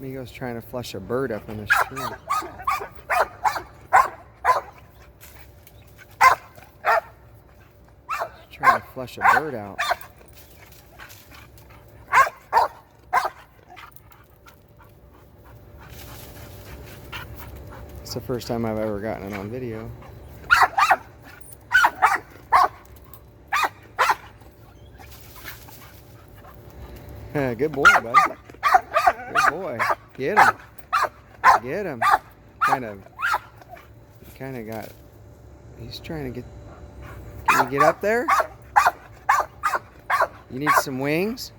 Amigo's trying to flush a bird up in the stream. He's trying to flush a bird out. It's the first time I've ever gotten it on video. Good boy, buddy. Good boy. Get him. Get him. Kind of got. He's trying to get. Can you get up there? You need some wings?